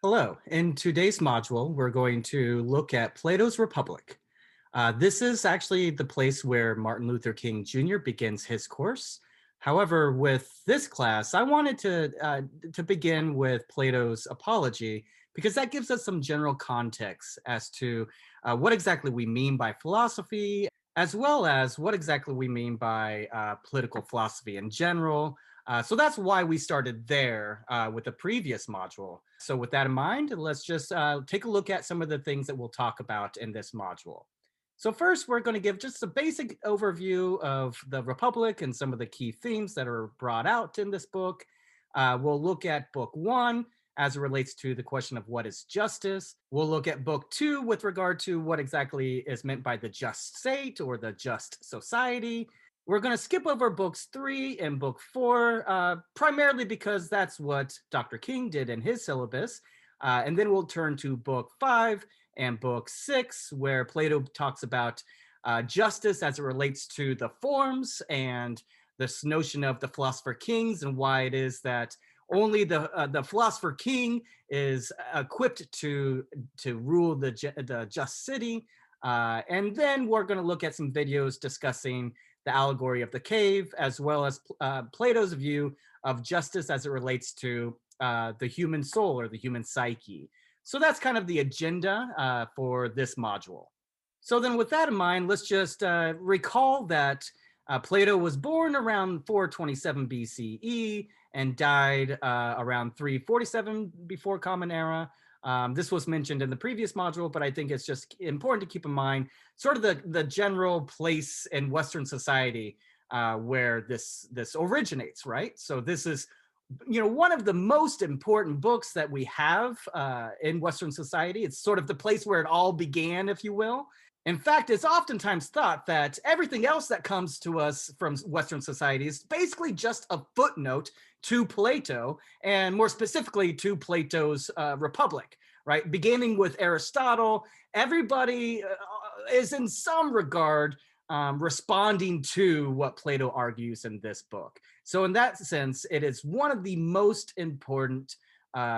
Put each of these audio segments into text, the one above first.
Hello. In today's module, we're going to look at Plato's Republic. This is actually the place where Martin Luther King Jr. begins his course. However, with this class, I wanted to begin with Plato's Apology because that gives us some general context as to what exactly we mean by philosophy, as well as what exactly we mean by political philosophy in general. So that's why we started there with the previous module. So with that in mind, let's just take a look at some of the things that we'll talk about in this module. So first, we're going to give just a basic overview of the Republic and some of the key themes that are brought out in this book. We'll look at book one as it relates to the question of what is justice. We'll look at book two with regard to what exactly is meant by the just state or the just society. We're going to skip over books three and book four, primarily because that's what Dr. King did in his syllabus. And then we'll turn to book five and book six, where Plato talks about justice as it relates to the forms and this notion of the philosopher kings and why it is that only the philosopher king is equipped to rule the just city. And then we're going to look at some videos discussing the allegory of the cave, as well as Plato's view of justice as it relates to the human soul or the human psyche. So that's kind of the agenda for this module. So then with that in mind, let's just recall that Plato was born around 427 BCE and died around 347 before Common Era. This was mentioned in the previous module, but I think it's just important to keep in mind sort of the general place in Western society where this originates, right? So this is one of the most important books that we have in Western society. It's sort of the place where it all began, if you will. In fact, it's oftentimes thought that everything else that comes to us from Western society is basically just a footnote to Plato, and more specifically to Plato's Republic, right? Beginning with Aristotle, everybody is in some regard responding to what Plato argues in this book. So, in that sense, it is one of the most important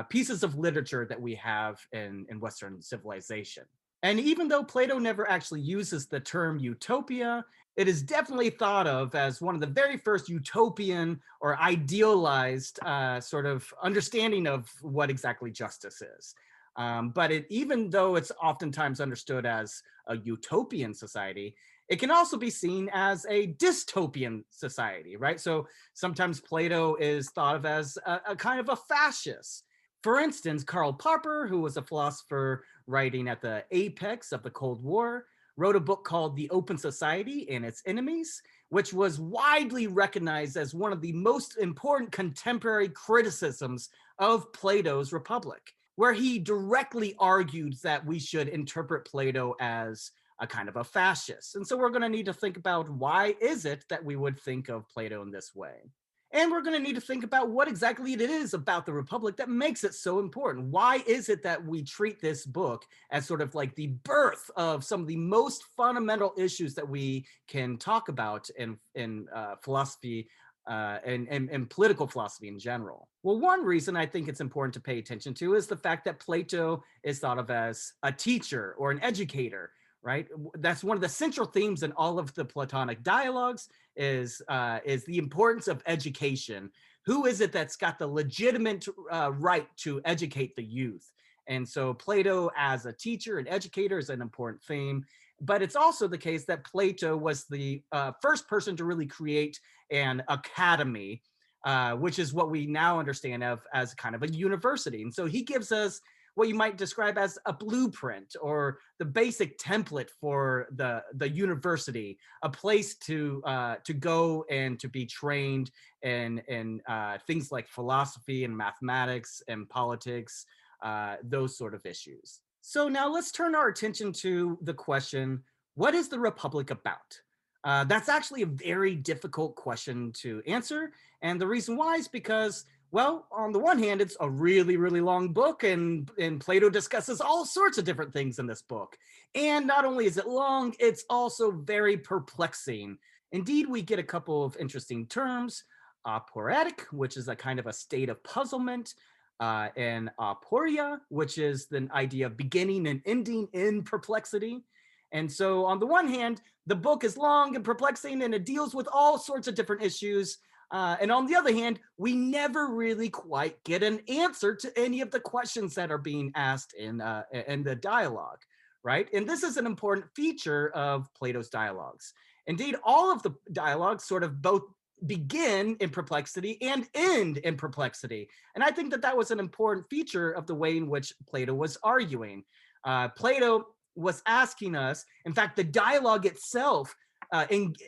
pieces of literature that we have in Western civilization. And even though Plato never actually uses the term utopia, it is definitely thought of as one of the very first utopian or idealized sort of understanding of what exactly justice is. But even though it's oftentimes understood as a utopian society, it can also be seen as a dystopian society, right? So sometimes Plato is thought of as a kind of a fascist. For instance, Karl Popper, who was a philosopher writing at the apex of the Cold War, wrote a book called The Open Society and Its Enemies, which was widely recognized as one of the most important contemporary criticisms of Plato's Republic, where he directly argued that we should interpret Plato as a kind of a fascist. And so we're going to need to think about why is it that we would think of Plato in this way? And we're going to need to think about what exactly it is about the Republic that makes it so important. Why is it that we treat this book as sort of like the birth of some of the most fundamental issues that we can talk about in philosophy and political philosophy in general? Well, one reason I think it's important to pay attention to is the fact that Plato is thought of as a teacher or an educator, right? That's one of the central themes in all of the Platonic dialogues is the importance of education. Who is it that's got the legitimate right to educate the youth? And so Plato as a teacher and educator is an important theme. But it's also the case that Plato was the first person to really create an academy, which is what we now understand of as kind of a university. And so he gives us what you might describe as a blueprint or the basic template for the university, a place to go and to be trained in things like philosophy and mathematics and politics, those sort of issues. So now let's turn our attention to the question, what is the Republic about? That's actually a very difficult question to answer. And the reason why is because, well, on the one hand, it's a really, really long book, and Plato discusses all sorts of different things in this book. And not only is it long, it's also very perplexing. Indeed, we get a couple of interesting terms, aporetic, which is a kind of a state of puzzlement, and aporia, which is the idea of beginning and ending in perplexity. And so, on the one hand, the book is long and perplexing and it deals with all sorts of different issues. And on the other hand, we never really quite get an answer to any of the questions that are being asked in the dialogue, right? And this is an important feature of Plato's dialogues. Indeed, all of the dialogues sort of both begin in perplexity and end in perplexity. And I think that that was an important feature of the way in which Plato was arguing. Plato was asking us, in fact, the dialogue itself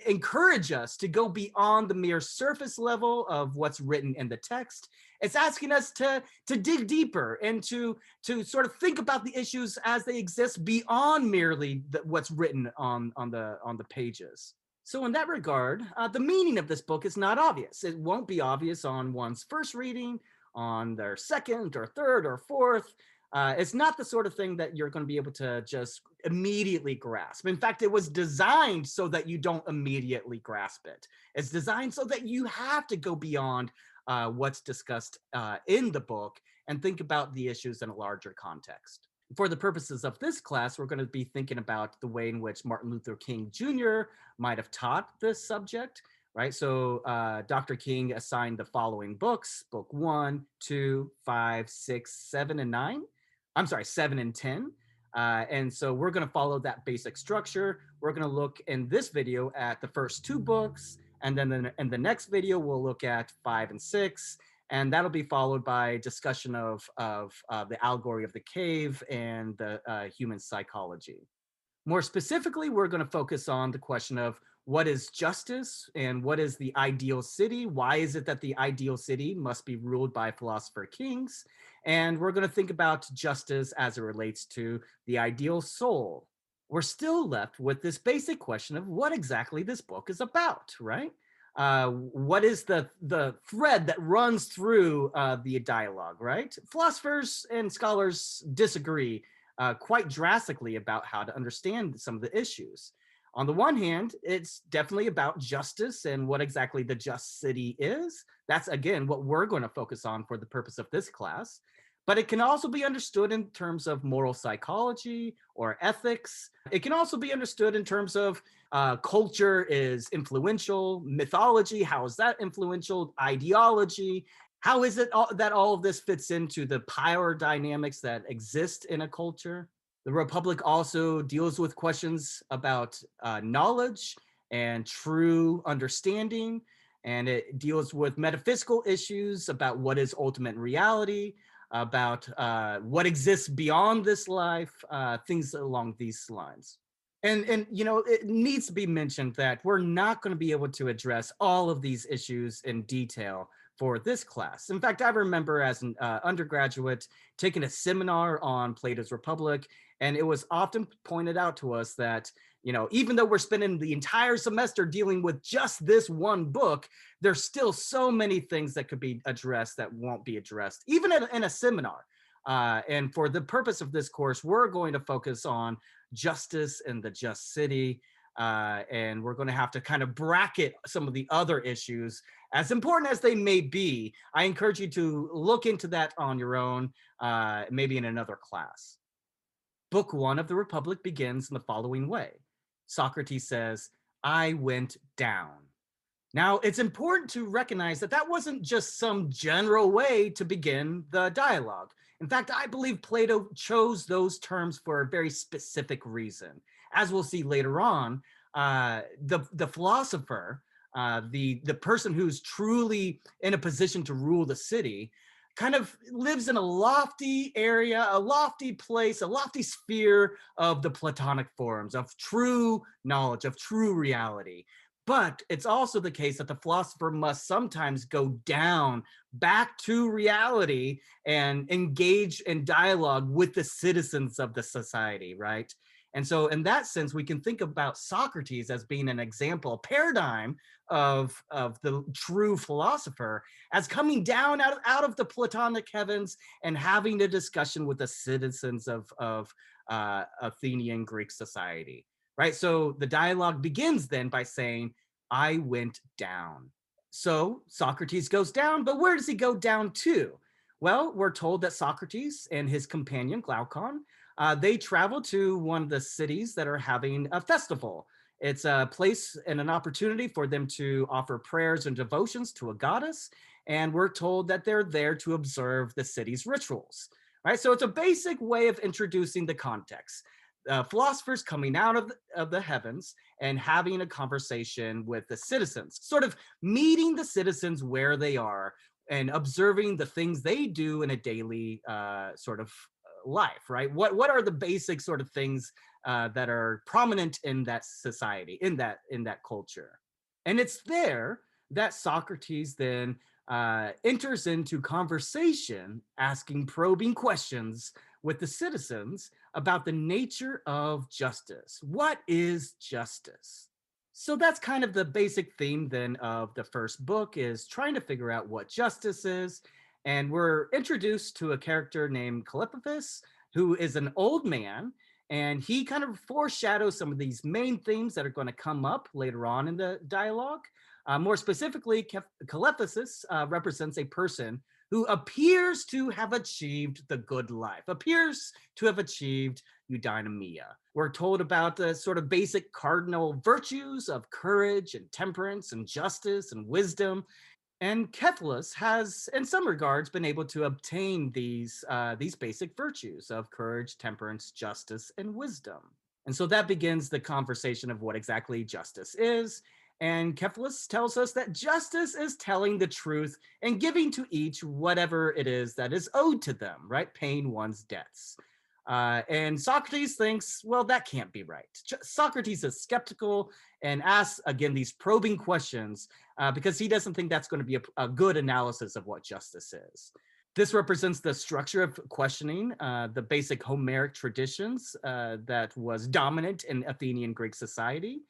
encourage us to go beyond the mere surface level of what's written in the text. It's asking us to dig deeper and to sort of think about the issues as they exist beyond merely what's written on the pages. So in that regard, the meaning of this book is not obvious. It won't be obvious on one's first reading, on their second or third or fourth. It's not the sort of thing that you're going to be able to just immediately grasp. In fact, it was designed so that you don't immediately grasp it. It's designed so that you have to go beyond what's discussed in the book and think about the issues in a larger context. For the purposes of this class, we're going to be thinking about the way in which Martin Luther King Jr. might have taught this subject, right? So Dr. King assigned the following books: book 1, 2, 5, 6, 7, and 9. I'm sorry, 7 and 10. And so we're going to follow that basic structure. We're going to look in this video at the first 2 books, and then in the next video, we'll look at 5 and 6. And that'll be followed by discussion of the allegory of the cave and the human psychology. More specifically, we're going to focus on the question of what is justice and what is the ideal city? Why is it that the ideal city must be ruled by philosopher kings? And we're going to think about justice as it relates to the ideal soul. We're still left with this basic question of what exactly this book is about, right? What is the thread that runs through the dialogue, right? Philosophers and scholars disagree quite drastically about how to understand some of the issues. On the one hand, it's definitely about justice and what exactly the just city is. That's, again, what we're going to focus on for the purpose of this class. But it can also be understood in terms of moral psychology or ethics. It can also be understood in terms of culture is influential, mythology, how is that influential, ideology, how is it that all of this fits into the power dynamics that exist in a culture. The Republic also deals with questions about knowledge and true understanding, and it deals with metaphysical issues about what is ultimate reality, about what exists beyond this life, things along these lines. And you know, it needs to be mentioned that we're not going to be able to address all of these issues in detail for this class. In fact, I remember as an undergraduate taking a seminar on Plato's Republic, and it was often pointed out to us that, you know, even though we're spending the entire semester dealing with just this one book, there's still so many things that could be addressed that won't be addressed, even in a seminar. And for the purpose of this course, we're going to focus on justice and the just city. And we're going to have to kind of bracket some of the other issues, as important as they may be. I encourage you to look into that on your own, maybe in another class. Book 1 of the Republic begins in the following way. Socrates says, "I went down." Now, it's important to recognize that that wasn't just some general way to begin the dialogue. In fact, I believe Plato chose those terms for a very specific reason. As we'll see later on, the philosopher, the person who's truly in a position to rule the city, kind of lives in a lofty area, a lofty place, a lofty sphere of the Platonic forms, of true knowledge, of true reality. But it's also the case that the philosopher must sometimes go down back to reality and engage in dialogue with the citizens of the society, right? And so in that sense, we can think about Socrates as being an example, a paradigm of the true philosopher as coming down out of the Platonic heavens and having a discussion with the citizens of Athenian Greek society. Right. So the dialogue begins then by saying, "I went down." So Socrates goes down, but where does he go down to? Well, we're told that Socrates and his companion Glaucon, they travel to one of the cities that are having a festival. It's a place and an opportunity for them to offer prayers and devotions to a goddess. And we're told that they're there to observe the city's rituals. Right. So it's a basic way of introducing the context. Philosophers coming out of the heavens and having a conversation with the citizens, sort of meeting the citizens where they are and observing the things they do in a daily sort of life, right? What are the basic sort of things that are prominent in that society, in that culture? And it's there that Socrates then enters into conversation, asking probing questions with the citizens about the nature of justice. What is justice? So that's kind of the basic theme then of the first book, is trying to figure out what justice is. And we're introduced to a character named Calipaphus, who is an old man, and he kind of foreshadows some of these main themes that are going to come up later on in the dialogue. More specifically, Calipaphus represents a person who appears to have achieved the good life, appears to have achieved eudaimonia. We're told about the sort of basic cardinal virtues of courage and temperance and justice and wisdom. And Cephalus has, in some regards, been able to obtain these basic virtues of courage, temperance, justice, and wisdom. And so that begins the conversation of what exactly justice is. And Cephalus tells us that justice is telling the truth and giving to each whatever it is that is owed to them, right? Paying one's debts. And Socrates thinks, well, that can't be right. Socrates is skeptical and asks, again, these probing questions because he doesn't think that's going to be a good analysis of what justice is. This represents the structure of questioning the basic Homeric traditions that was dominant in Athenian Greek society,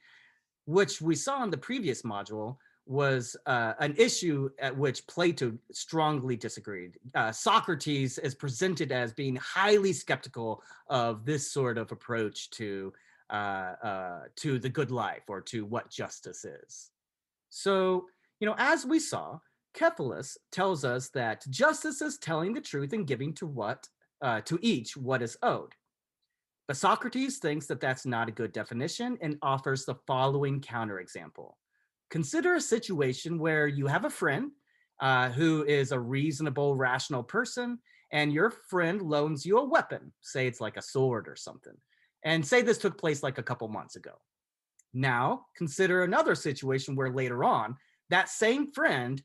which we saw in the previous module was an issue at which Plato strongly disagreed. Socrates is presented as being highly skeptical of this sort of approach to the good life or to what justice is. So, as we saw, Cephalus tells us that justice is telling the truth and giving to each what is owed. But Socrates thinks that that's not a good definition and offers the following counterexample. Consider a situation where you have a friend who is a reasonable, rational person, and your friend loans you a weapon. Say it's like a sword or something. And say this took place like a couple months ago. Now, consider another situation where later on, that same friend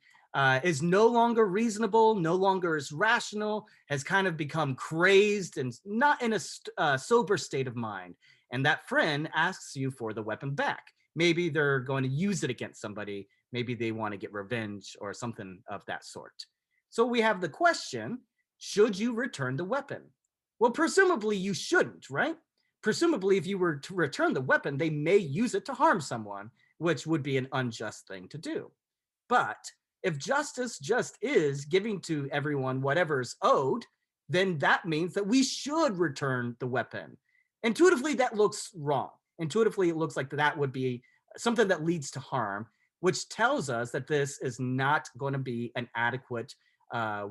is no longer reasonable, no longer is rational, has kind of become crazed and not in a sober state of mind. And that friend asks you for the weapon back. Maybe they're going to use it against somebody. Maybe they want to get revenge or something of that sort. So we have the question, should you return the weapon? Well, presumably you shouldn't, right? Presumably, if you were to return the weapon, they may use it to harm someone, which would be an unjust thing to do. But if justice just is giving to everyone whatever's owed, then that means that we should return the weapon. Intuitively, that looks wrong. Intuitively, it looks like that would be something that leads to harm, which tells us that this is not going to be an adequate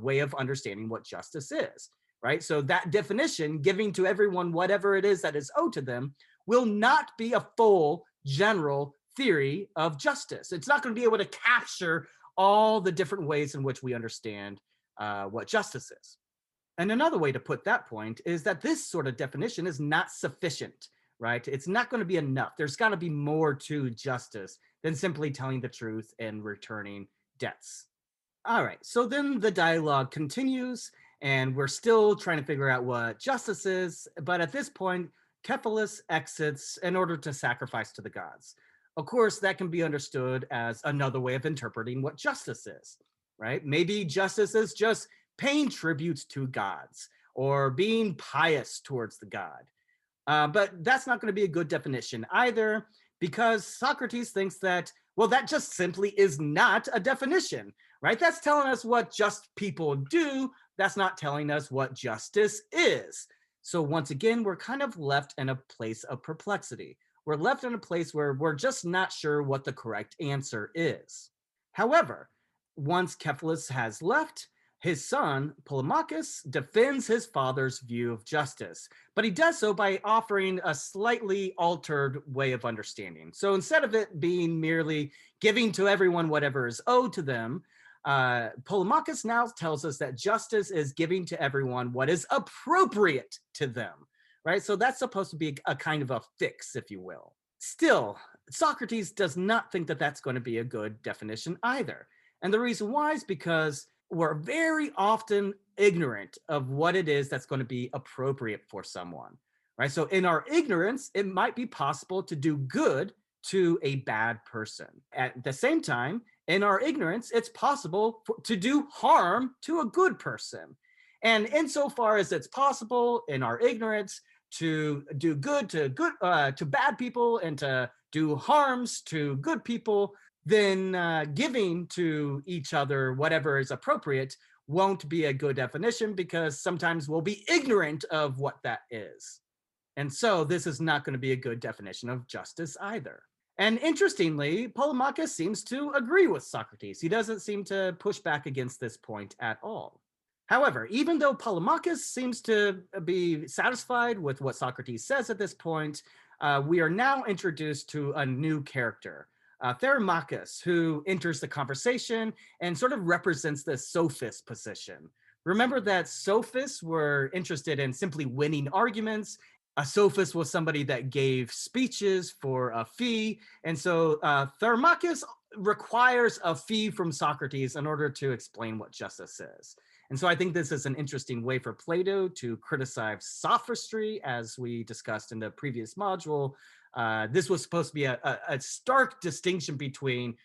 way of understanding what justice is, right? So that definition, giving to everyone whatever it is that is owed to them, will not be a full general theory of justice. It's not going to be able to capture all the different ways in which we understand what justice is. And another way to put that point is that this sort of definition is not sufficient, right? It's not going to be enough. There's got to be more to justice than simply telling the truth and returning debts. All right, so then the dialogue continues, and we're still trying to figure out what justice is. But at this point, Cephalus exits in order to sacrifice to the gods. Of course, that can be understood as another way of interpreting what justice is, right? Maybe justice is just paying tributes to gods or being pious towards the god. But that's not going to be a good definition either, because Socrates thinks that, well, that just simply is not a definition, right? That's telling us what just people do. That's not telling us what justice is. So once again, we're kind of left in a place of perplexity. We're left in a place where we're just not sure what the correct answer is. However, once Cephalus has left, His son, Polamakis, defends his father's view of justice, but he does so by offering a slightly altered way of understanding. So instead of it being merely giving to everyone whatever is owed to them, Polamakis now tells us that justice is giving to everyone what is appropriate to them, right? So that's supposed to be a kind of a fix, if you will. Still, Socrates does not think that that's going to be a good definition either. And the reason why is because we're very often ignorant of what it is that's going to be appropriate for someone, right? So in our ignorance, it might be possible to do good to a bad person. At the same time, in our ignorance, it's possible to do harm to a good person. And insofar as it's possible in our ignorance to do good to bad people and to do harms to good people, then giving to each other whatever is appropriate won't be a good definition because sometimes we'll be ignorant of what that is. And so this is not going to be a good definition of justice either. And interestingly, Polamakis seems to agree with Socrates. He doesn't seem to push back against this point at all. However, even though Polamakis seems to be satisfied with what Socrates says at this point, we are now introduced to a new character, Thermachus, who enters the conversation and sort of represents the sophist position. Remember that sophists were interested in simply winning arguments. A sophist was somebody that gave speeches for a fee. And so Thermachus requires a fee from Socrates in order to explain what justice is. And so I think this is an interesting way for Plato to criticize sophistry, as we discussed in the previous module. This was supposed to be a stark distinction between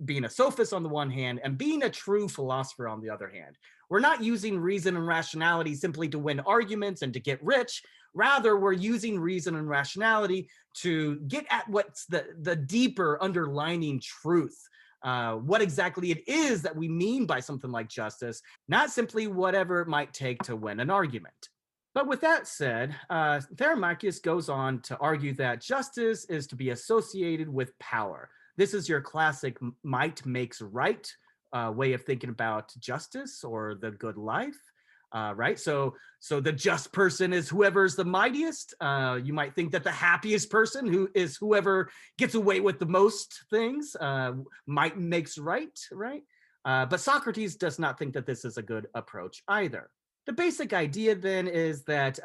being a sophist on the one hand and being a true philosopher on the other hand. We're not using reason and rationality simply to win arguments and to get rich. Rather, we're using reason and rationality to get at what's the deeper underlying truth. What exactly it is that we mean by something like justice, not simply whatever it might take to win an argument. But with that said, Thermachus goes on to argue that justice is to be associated with power. This is your classic might makes right way of thinking about justice or the good life. Right? So the just person is whoever's the mightiest. You might think that the happiest person who is whoever gets away with the most things. Might makes right, right? But Socrates does not think that this is a good approach either. The basic idea then is that,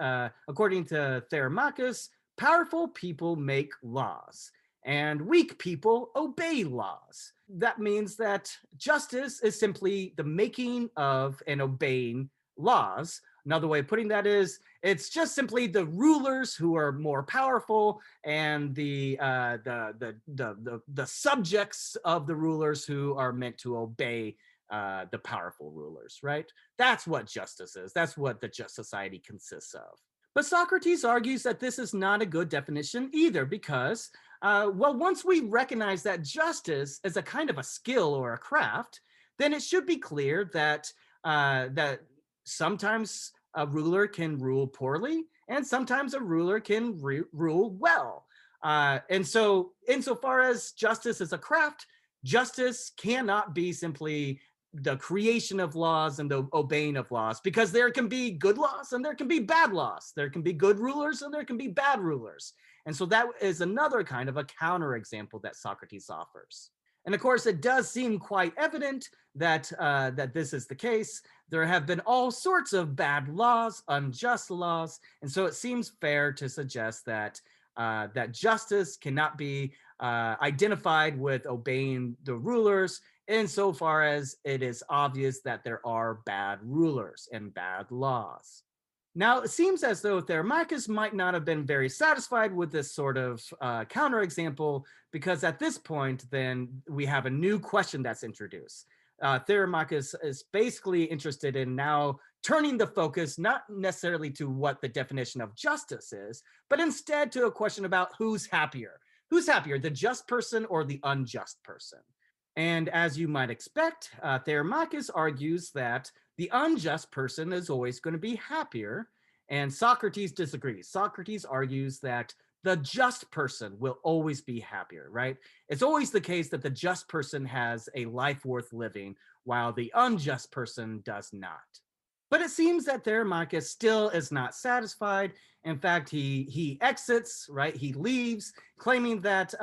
according to Thermachus, powerful people make laws and weak people obey laws. That means that justice is simply the making of and obeying laws. Another way of putting that is it's just simply the rulers who are more powerful and the subjects of the rulers who are meant to obey the powerful rulers, right? That's what justice is. That's what the just society consists of. But Socrates argues that this is not a good definition either because, once we recognize that justice is a kind of a skill or a craft, then it should be clear that that sometimes a ruler can rule poorly and sometimes a ruler can rule well. And so insofar as justice is a craft, justice cannot be simply the creation of laws and the obeying of laws, because there can be good laws and there can be bad laws. There can be good rulers and there can be bad rulers. And so that is another kind of a counterexample that Socrates offers. And of course, it does seem quite evident that that this is the case. There have been all sorts of bad laws, unjust laws, and so it seems fair to suggest that that justice cannot be identified with obeying the rulers, insofar as it is obvious that there are bad rulers and bad laws. Now, it seems as though Thermachus might not have been very satisfied with this sort of counterexample, because at this point, then we have a new question that's introduced. Thermachus is basically interested in now turning the focus not necessarily to what the definition of justice is, but instead to a question about who's happier. Who's happier, the just person or the unjust person? And as you might expect, Thermachus argues that the unjust person is always going to be happier, and Socrates disagrees. Socrates argues that the just person will always be happier, right? It's always the case that the just person has a life worth living, while the unjust person does not. But it seems that Thermachus still is not satisfied. In fact, he exits, right? He leaves, claiming that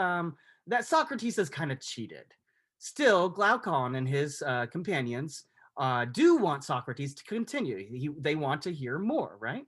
that Socrates is kind of cheated. Still, Glaucon and his companions do want Socrates to continue. They want to hear more, right?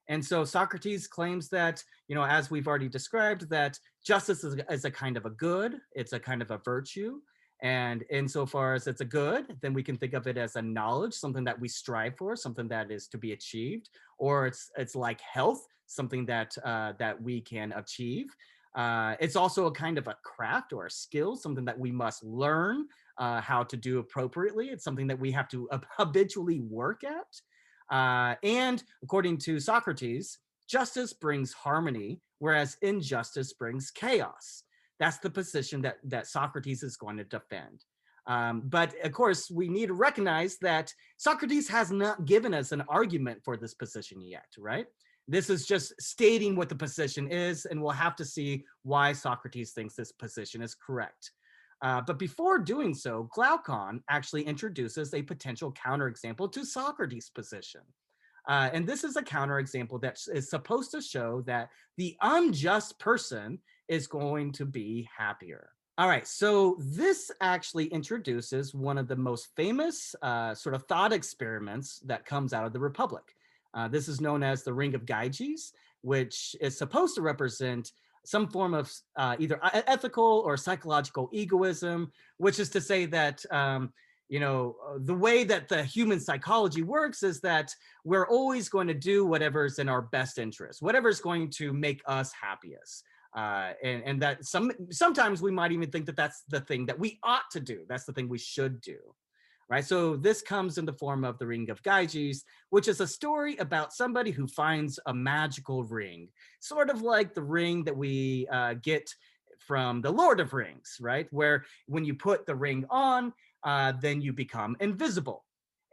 And so Socrates claims that, as we've already described, that justice is a kind of a good, it's a kind of a virtue. And insofar as it's a good, then we can think of it as a knowledge, something that we strive for, something that is to be achieved, or it's like health, something that that we can achieve. It's also a kind of a craft or a skill, something that we must learn how to do appropriately. It's something that we have to habitually work at. And according to Socrates, justice brings harmony, whereas injustice brings chaos. That's the position that Socrates is going to defend. But of course, we need to recognize that Socrates has not given us an argument for this position yet, right? This is just stating what the position is, and we'll have to see why Socrates thinks this position is correct. But before doing so, Glaucon actually introduces a potential counterexample to Socrates' position. And this is a counterexample that is supposed to show that the unjust person is going to be happier. All right, so this actually introduces one of the most famous sort of thought experiments that comes out of the Republic. This is known as the Ring of Gyges, which is supposed to represent some form of either ethical or psychological egoism, which is to say that the way that the human psychology works is that we're always going to do whatever's in our best interest, whatever's going to make us happiest. And that sometimes we might even think that that's the thing that we ought to do. That's the thing we should do. Right. So this comes in the form of the Ring of Gyges, which is a story about somebody who finds a magical ring, sort of like the ring that we get from the Lord of Rings, right? Where when you put the ring on, then you become invisible.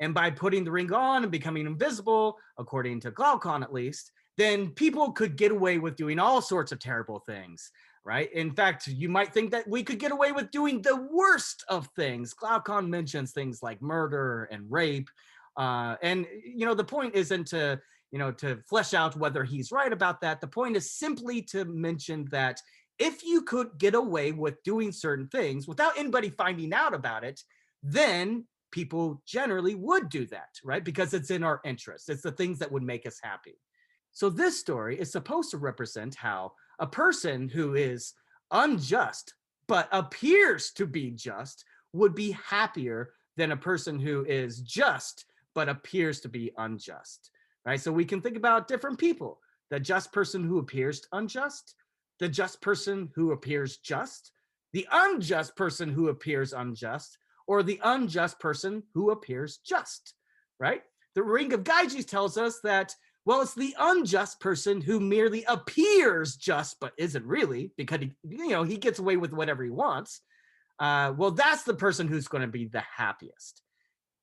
And by putting the ring on and becoming invisible, according to Glaucon at least, then people could get away with doing all sorts of terrible things, right? In fact, you might think that we could get away with doing the worst of things. Glaucon mentions things like murder and rape. And the point isn't to flesh out whether he's right about that. The point is simply to mention that if you could get away with doing certain things without anybody finding out about it, then people generally would do that, right? Because it's in our interest. It's the things that would make us happy. So this story is supposed to represent how a person who is unjust but appears to be just would be happier than a person who is just but appears to be unjust, right? So we can think about different people: the just person who appears unjust, the just person who appears just, the unjust person who appears unjust, or the unjust person who appears just, right? The Ring of Gyges tells us that, well, it's the unjust person who merely appears just but isn't really, because he gets away with whatever he wants. Well, that's the person who's going to be the happiest.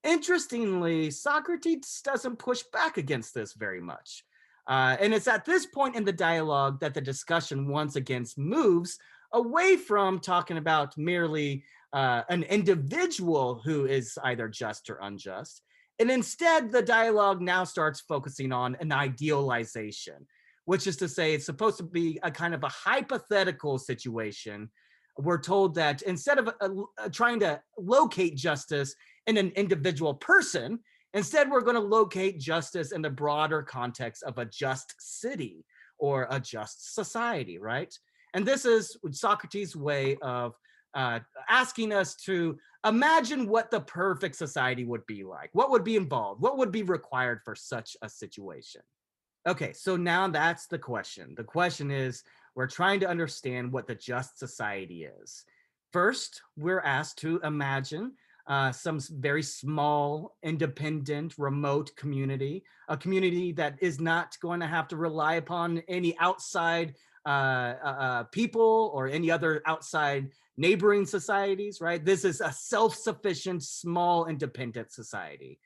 Interestingly, Socrates doesn't push back against this very much. And it's at this point in the dialogue that the discussion once again moves away from talking about merely an individual who is either just or unjust. And instead, the dialogue now starts focusing on an idealization, which is to say it's supposed to be a kind of a hypothetical situation. We're told that instead of trying to locate justice in an individual person, instead we're going to locate justice in the broader context of a just city or a just society, right? And this is Socrates' way of asking us to imagine what the perfect society would be like, what would be involved, what would be required for such a situation. Okay, so now that's the question. The question is, we're trying to understand what the just society is. First, we're asked to imagine some very small, independent, remote community, a community that is not going to have to rely upon any outside people or any other outside neighboring societies, right? This is a self-sufficient, small, independent society.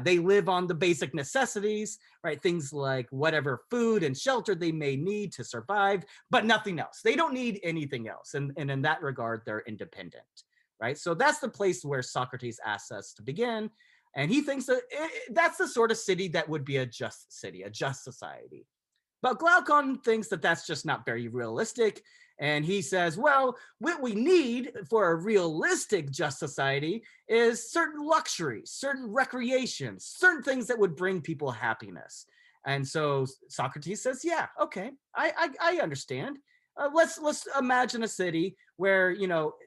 They live on the basic necessities, right? Things like whatever food and shelter they may need to survive, but nothing else. They don't need anything else. And in that regard, they're independent. right? So that's the place where Socrates asks us to begin. And he thinks that that's the sort of city that would be a just city, a just society. But Glaucon thinks that that's just not very realistic. And he says, well, what we need for a realistic just society is certain luxuries, certain recreations, certain things that would bring people happiness. And so Socrates says, yeah, okay, I understand. Let's imagine a city where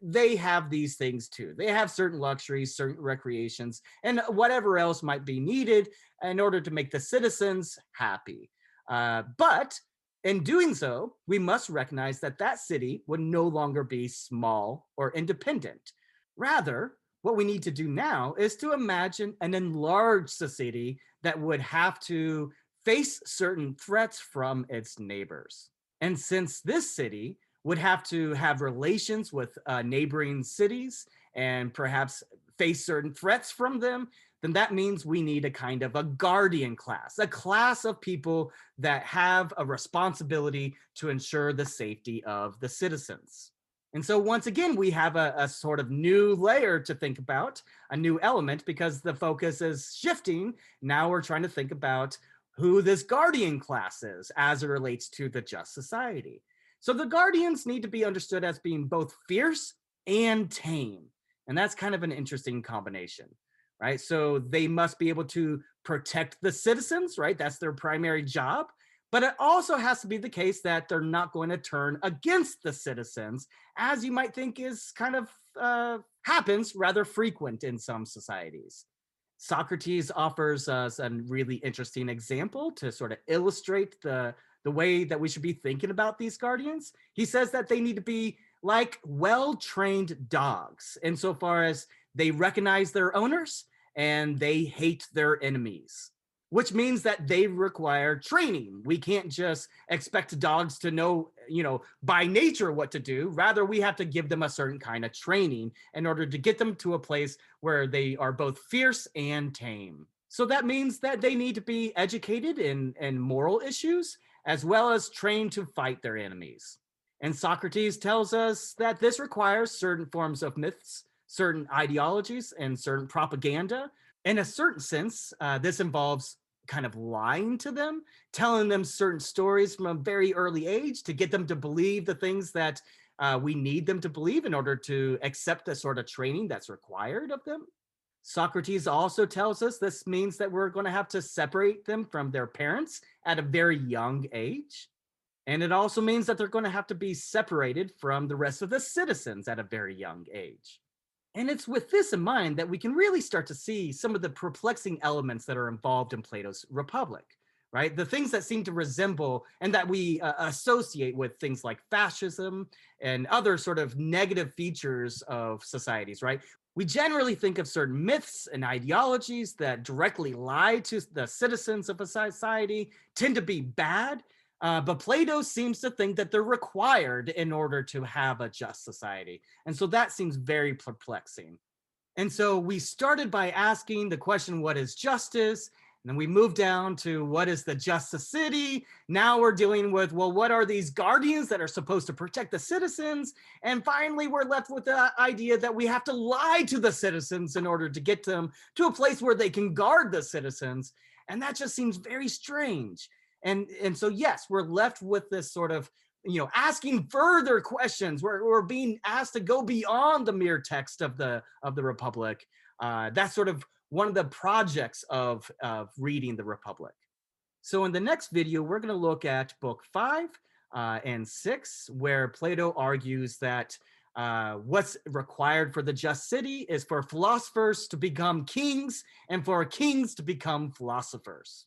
they have these things too. They have certain luxuries, certain recreations, and whatever else might be needed in order to make the citizens happy. But in doing so, we must recognize that that city would no longer be small or independent. Rather, what we need to do now is to imagine an enlarged society that would have to face certain threats from its neighbors. And since this city would have to have relations with neighboring cities and perhaps face certain threats from them, then that means we need a kind of a guardian class, a class of people that have a responsibility to ensure the safety of the citizens. And so once again, we have a sort of new layer to think about, a new element, because the focus is shifting. Now we're trying to think about who this guardian class is as it relates to the just society. So the guardians need to be understood as being both fierce and tame. And that's kind of an interesting combination, right? So they must be able to protect the citizens, right? That's their primary job. But it also has to be the case that they're not going to turn against the citizens, as you might think is kind of happens rather frequent in some societies. Socrates offers us a really interesting example to sort of illustrate the way that we should be thinking about these guardians. He says that they need to be like well-trained dogs insofar as they recognize their owners and they hate their enemies, which means that they require training. We can't just expect dogs to know, by nature what to do. Rather, we have to give them a certain kind of training in order to get them to a place where they are both fierce and tame. So that means that they need to be educated in moral issues as well as trained to fight their enemies. And Socrates tells us that this requires certain forms of myths, certain ideologies, and certain propaganda. In a certain sense, this involves kind of lying to them, telling them certain stories from a very early age to get them to believe the things that we need them to believe in order to accept the sort of training that's required of them. Socrates also tells us this means that we're going to have to separate them from their parents at a very young age. And it also means that they're going to have to be separated from the rest of the citizens at a very young age. And it's with this in mind that we can really start to see some of the perplexing elements that are involved in Plato's Republic, right? The things that seem to resemble and that we associate with things like fascism and other sort of negative features of societies, right? We generally think of certain myths and ideologies that directly lie to the citizens of a society, tend to be bad, but Plato seems to think that they're required in order to have a just society. And so that seems very perplexing. And so we started by asking the question, what is justice? And then we moved down to what is the just city? Now we're dealing with, well, what are these guardians that are supposed to protect the citizens? And finally, we're left with the idea that we have to lie to the citizens in order to get them to a place where they can guard the citizens. And that just seems very strange. And so, yes, we're left with this sort of, asking further questions. We're being asked to go beyond the mere text of the Republic. That's sort of one of the projects of reading the Republic. So in the next video, we're going to look at book 5 and 6, where Plato argues that what's required for the just city is for philosophers to become kings and for kings to become philosophers.